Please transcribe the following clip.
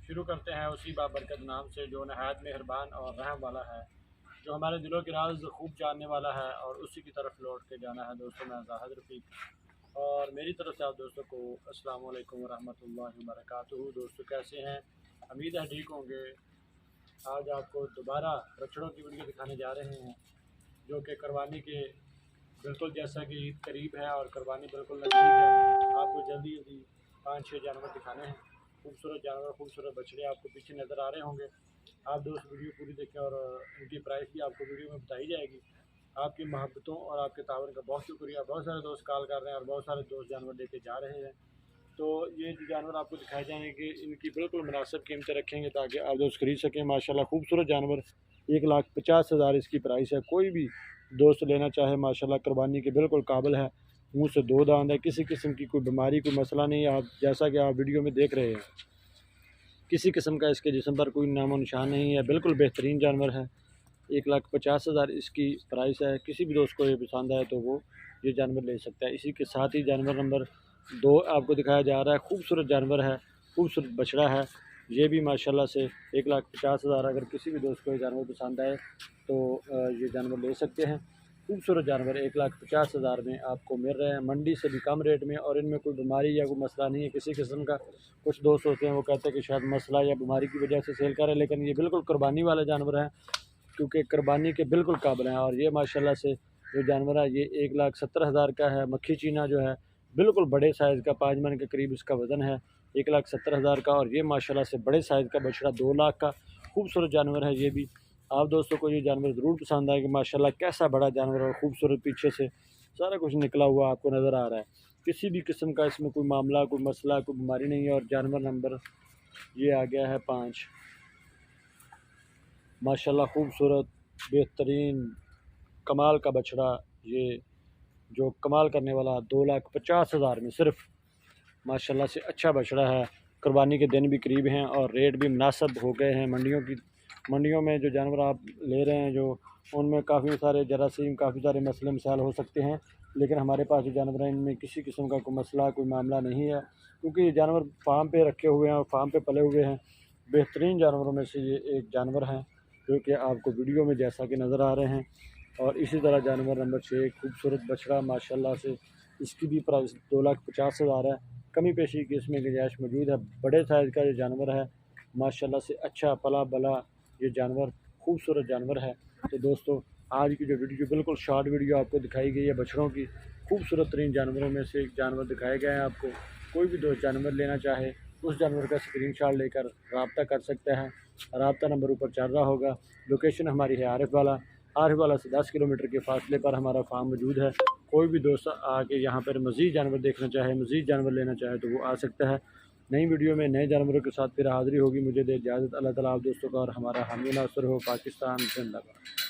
शुरू करते हैं उसी बाबरकत नाम से जो नहायत मेहरबान और रहम वाला है, जो हमारे दिलों के राज खूब जानने वाला है, और उसी की तरफ लौट के जाना है। दोस्तों, मैं ज़ाहिद रफ़ीक और मेरी तरफ से आप दोस्तों को अस्सलाम वालेकुम वरहमतुल्लाहि वबरकातुहू। दोस्तों, कैसे हैं? उम्मीद है ठीक होंगे। आज आपको दोबारा बछड़ों की वीडियो दिखाने जा रहे हैं, जो कि कुरबानी के बिल्कुल, जैसा कि ईद करीब है और कुरबानी बिल्कुल नज़दीक है। आपको जल्दी जल्दी 5-6 जानवर दिखाने हैं। खूबसूरत जानवर, खूबसूरत बछड़े आपको पीछे नज़र आ रहे होंगे। आप दोस्त वीडियो पूरी देखें और इनकी प्राइस भी आपको वीडियो में बताई जाएगी। आपकी मोहब्बतों और आपके तावन का बहुत शुक्रिया। बहुत सारे दोस्त कॉल कर रहे हैं और बहुत सारे दोस्त जानवर लेके जा रहे हैं। तो ये जो जानवर आपको दिखाए जाएंगे, इनकी बिल्कुल मुनासिब कीमतें रखेंगे ताकि आप दोस्त खरीद सकें। माशाल्लाह खूबसूरत जानवर, 1,50,000 इसकी प्राइस है। कोई भी दोस्त लेना चाहे माशाल्लाह कुरबानी के बिल्कुल काबिल है। मुंह से दो दांत है, किसी किस्म की कोई बीमारी, कोई मसला नहीं है। आप जैसा कि आप वीडियो में देख रहे हैं, किसी किस्म का इसके जिस्म पर कोई नामो निशान नहीं है। बिल्कुल बेहतरीन जानवर है। 1,50,000 इसकी प्राइस है। किसी भी दोस्त को ये पसंद आए तो वो ये जानवर ले सकता है। इसी के साथ ही जानवर नंबर 2 आपको दिखाया जा रहा है। खूबसूरत जानवर है, खूबसूरत बछड़ा है। ये भी माशाल्लाह से 1,50,000, अगर किसी भी दोस्त को ये जानवर पसंद आए तो ये जानवर ले सकते हैं। खूबसूरत जानवर 1,50,000 में आपको मिल रहे हैं, मंडी से भी कम रेट में। और इनमें कोई बीमारी या कोई मसला नहीं है किसी किस्म का। कुछ दोस्त होते हैं वो कहते हैं कि शायद मसला या बीमारी की वजह से सेल करें, लेकिन ये बिल्कुल कुरबानी वाला जानवर है, क्योंकि कुरबानी के बिल्कुल काबिल हैं। और ये माशाल्लाह से जो जानवर है ये 1,70,000 का है। मक्खी चीना जो है बिल्कुल बड़े साइज़ का, 5 मन के करीब इसका वज़न है, 1,70,000 का। और ये माशाल्लाह से बड़े साइज़ का बछड़ा 2 लाख का खूबसूरत जानवर है। ये भी आप दोस्तों को ये जानवर ज़रूर पसंद आएगा। माशाल्लाह कैसा बड़ा जानवर और खूबसूरत, पीछे से सारा कुछ निकला हुआ आपको नज़र आ रहा है। किसी भी किस्म का इसमें कोई मामला, कोई मसला, कोई बीमारी नहीं है। और जानवर नंबर ये आ गया है 5। माशाल्लाह खूबसूरत, बेहतरीन, कमाल का बछड़ा। ये जो कमाल करने वाला 2,50,000 में सिर्फ माशाल्लाह से अच्छा बछड़ा है। कुरबानी के दिन भी करीब हैं और रेट भी मुनासिब हो गए हैं। मंडियों में जो जानवर आप ले रहे हैं, जो उनमें काफ़ी सारे जरासीम, काफ़ी सारे मसले मसाइल हो सकते हैं, लेकिन हमारे पास जो जानवर हैं इनमें किसी किस्म का कोई मसला, कोई मामला नहीं है, क्योंकि ये जानवर फार्म पे रखे हुए हैं और फार्म पे पले हुए हैं। बेहतरीन जानवरों में से ये एक जानवर है, जो कि आपको वीडियो में जैसा कि नज़र आ रहे हैं। और इसी तरह जानवर नंबर 6, खूबसूरत बछड़ा माशाल्लाह से, इसकी भी प्राइस 2,50,000 है। कमी पेशी की इसमें गुंजाइश मौजूद है। बड़े साइज़ का ये जानवर है, माशाल्लाह से अच्छा पला बला ये जानवर, खूबसूरत जानवर है। तो दोस्तों, आज की जो वीडियो बिल्कुल शॉर्ट वीडियो आपको दिखाई गई है, बछड़ों की खूबसूरत तरीन जानवरों में से एक जानवर दिखाए गए हैं आपको। कोई भी दोस्त जानवर लेना चाहे उस जानवर का स्क्रीनशॉट लेकर रब्ता कर सकते हैं। रब्ता नंबर ऊपर चल रहा होगा। लोकेशन हमारी है आरिफ वाला से 10 किलोमीटर के फासले पर हमारा फार्म मौजूद है। कोई भी दोस्त आके यहाँ पर मज़ीद जानवर देखना चाहे, मज़ीद जानवर लेना चाहे तो वो आ सकता है। नई वीडियो में नए जानवरों के साथ फिर हाज़िरी होगी। मुझे दे इजाज़त। अल्लाह ताला आप दोस्तों का और हमारा हामी नासर हो। पाकिस्तान जिंदाबाद।